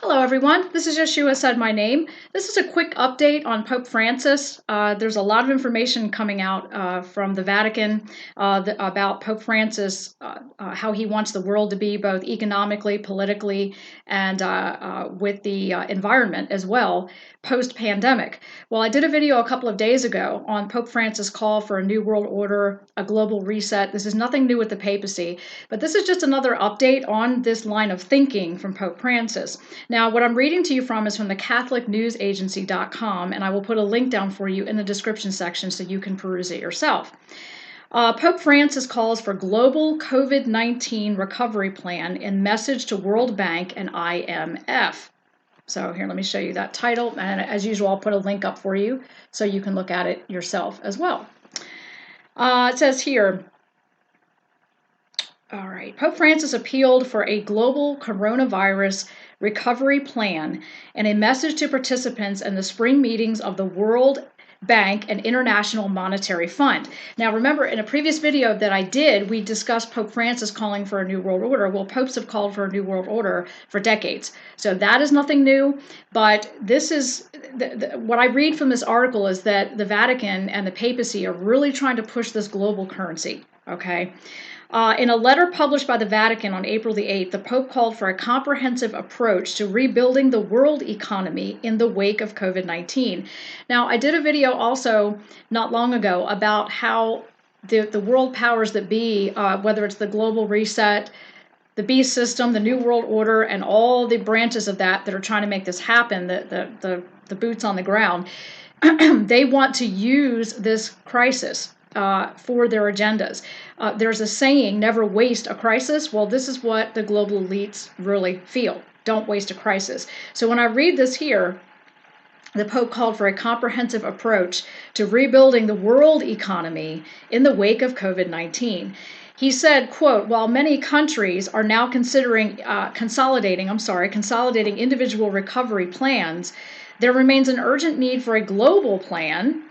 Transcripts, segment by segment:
Hello, everyone. This is Yeshua said my name. This is a quick update on Pope Francis. There's a lot of information coming out from the Vatican about Pope Francis, how he wants the world to be both economically, politically, and with the environment as well, post-pandemic. Well, I did a video a couple of days ago on Pope Francis' call for a new world order, a global reset. This is nothing new with the papacy, but this is just another update on this line of thinking from Pope Francis. Now, what I'm reading to you from is from the CatholicNewsAgency.com, and I will put a link down for you in the description section so you can peruse it yourself. Pope Francis calls for global COVID-19 recovery plan in message to World Bank and IMF. So here, let me show you that title. And as usual, I'll put a link up for you so you can look at it yourself as well. It says here, all right, Pope Francis appealed for a global coronavirus recovery plan and a message to participants in the spring meetings of the World Bank and International Monetary Fund. Now, remember, in a previous video that I did, we discussed Pope Francis calling for a new world order. Well, popes have called for a new world order for decades. So that is nothing new, but this is what I read from this article is that the Vatican and the papacy are really trying to push this global currency, okay? In a letter published by the Vatican on April the 8th, the Pope called for a comprehensive approach to rebuilding the world economy in the wake of COVID-19. Now, I did a video also not long ago about how the world powers that be, whether it's the global reset, the beast system, the new world order, and all the branches of that are trying to make this happen, the boots on the ground, they want to use this crisis for their agendas. There's a saying, never waste a crisis. Well, this is what the global elites really feel. Don't waste a crisis. So when I read this here, the Pope called for a comprehensive approach to rebuilding the world economy in the wake of COVID-19. He said, quote, while many countries are now considering consolidating individual recovery plans, there remains an urgent need for a global plan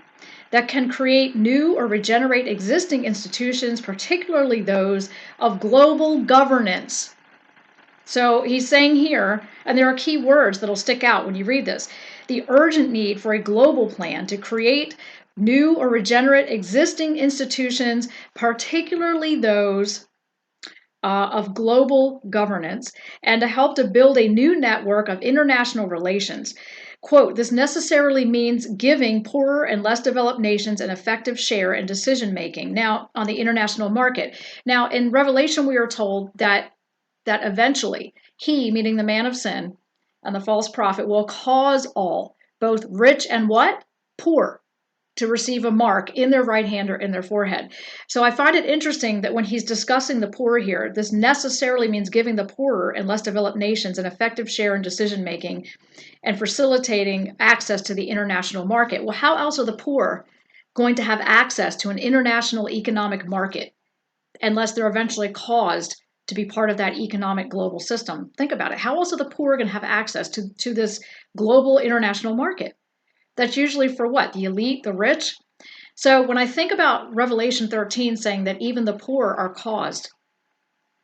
that can create new or regenerate existing institutions, particularly those of global governance. So he's saying here, and there are key words that'll stick out when you read this, the urgent need for a global plan to create new or regenerate existing institutions, particularly those of global governance, and to help to build a new network of international relations. Quote, this necessarily means giving poorer and less developed nations an effective share in decision-making now on the international market. Now, in Revelation, we are told that eventually he, meaning the man of sin and the false prophet, will cause all, both rich and what? Poor, to receive a mark in their right hand or in their forehead. So I find it interesting that when he's discussing the poor here, this necessarily means giving the poorer and less developed nations an effective share in decision-making and facilitating access to the international market. Well, how else are the poor going to have access to an international economic market unless they're eventually caused to be part of that economic global system? Think about it. How else are the poor going to have access to this global international market? That's usually for what? The elite, the rich? So when I think about Revelation 13 saying that even the poor are caused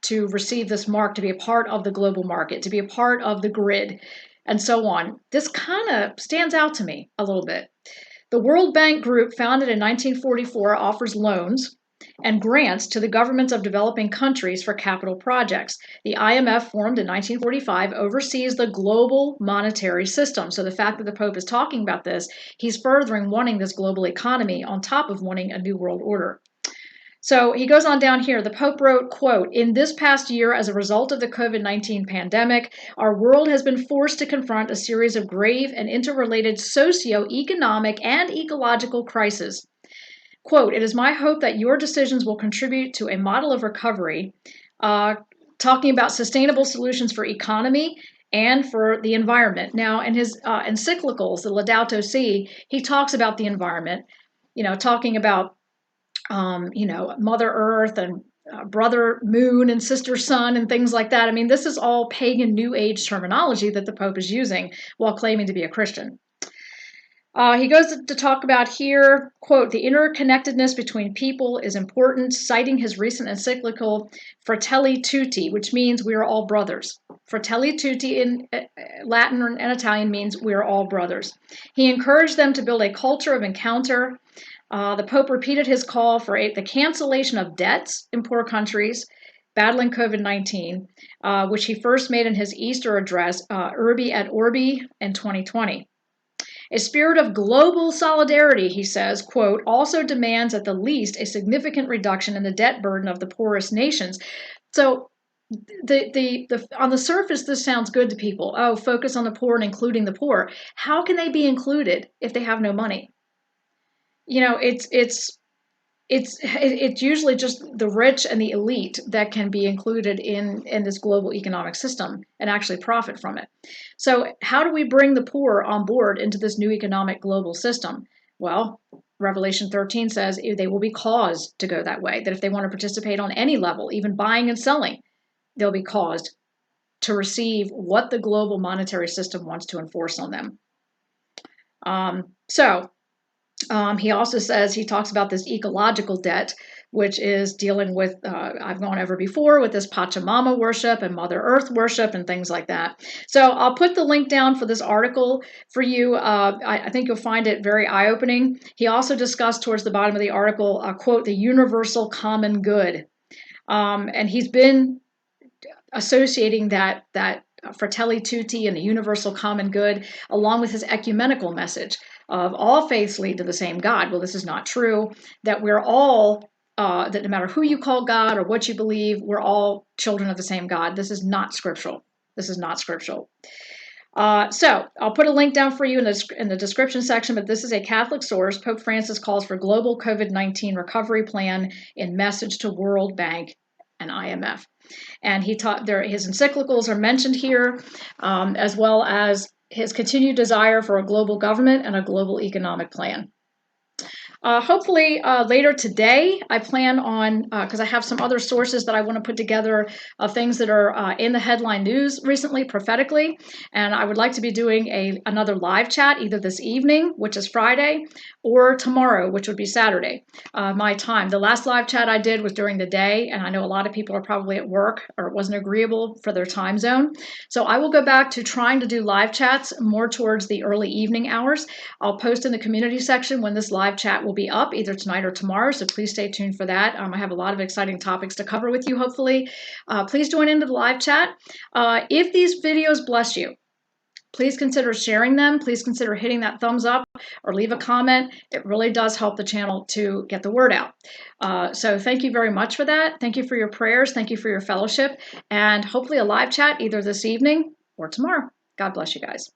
to receive this mark, to be a part of the global market, to be a part of the grid, and so on, this kind of stands out to me a little bit. The World Bank Group, founded in 1944, offers loans and grants to the governments of developing countries for capital projects. The IMF, formed in 1945, oversees the global monetary system. So the fact that the Pope is talking about this, he's furthering wanting this global economy on top of wanting a new world order. So he goes on down here. The Pope wrote, quote, in this past year, as a result of the COVID-19 pandemic, our world has been forced to confront a series of grave and interrelated socio-economic and ecological crises. Quote, it is my hope that your decisions will contribute to a model of recovery, talking about sustainable solutions for economy and for the environment. Now, in his encyclicals, the Laudato Si, he talks about the environment, talking about Mother Earth and Brother Moon and Sister Sun and things like that. I mean, this is all pagan New Age terminology that the Pope is using while claiming to be a Christian. He goes to talk about here, quote, the interconnectedness between people is important, citing his recent encyclical Fratelli Tutti, which means we are all brothers. Fratelli Tutti in Latin and Italian means we are all brothers. He encouraged them to build a culture of encounter. The Pope repeated his call for the cancellation of debts in poor countries battling COVID-19, which he first made in his Easter address, Urbi et Orbi, in 2020. A spirit of global solidarity, he says, quote, also demands at the least a significant reduction in the debt burden of the poorest nations. So on the surface, this sounds good to people. Oh, focus on the poor and including the poor. How can they be included if they have no money? You know, it's usually just the rich and the elite that can be included in this global economic system and actually profit from it. So how do we bring the poor on board into this new economic global system? Well, Revelation 13 says they will be caused to go that way, that if they want to participate on any level, even buying and selling, they'll be caused to receive what the global monetary system wants to enforce on them. He also says, he talks about this ecological debt, which is dealing with, I've gone over before, with this Pachamama worship and Mother Earth worship and things like that. So I'll put the link down for this article for you. I think you'll find it very eye-opening. He also discussed towards the bottom of the article, quote, the universal common good. And he's been associating that Fratelli Tutti and the universal common good, along with his ecumenical message of all faiths lead to the same God. Well, this is not true, that we're all, that no matter who you call God or what you believe, we're all children of the same God. This is not scriptural. This is not scriptural. So I'll put a link down for you in the description section, but this is a Catholic source. Pope Francis calls for global COVID-19 recovery plan in message to World Bank and IMF. And he taught his encyclicals are mentioned here, as well as his continued desire for a global government and a global economic plan. Hopefully later today, I plan on, because I have some other sources that I want to put together of things that are in the headline news recently prophetically, and I would like to be doing another live chat either this evening, which is Friday, or tomorrow, which would be Saturday, my time. The last live chat I did was during the day, and I know a lot of people are probably at work or it wasn't agreeable for their time zone. So I will go back to trying to do live chats more towards the early evening hours. I'll post in the community section when this live chat will be up either tonight or tomorrow, so please stay tuned for that. I have a lot of exciting topics to cover with you, hopefully. Please join into the live chat. If these videos bless you, please consider sharing them. Please consider hitting that thumbs up or leave a comment. It really does help the channel to get the word out. So thank you very much for that. Thank you for your prayers. Thank you for your fellowship. And hopefully a live chat either this evening or tomorrow. God bless you guys.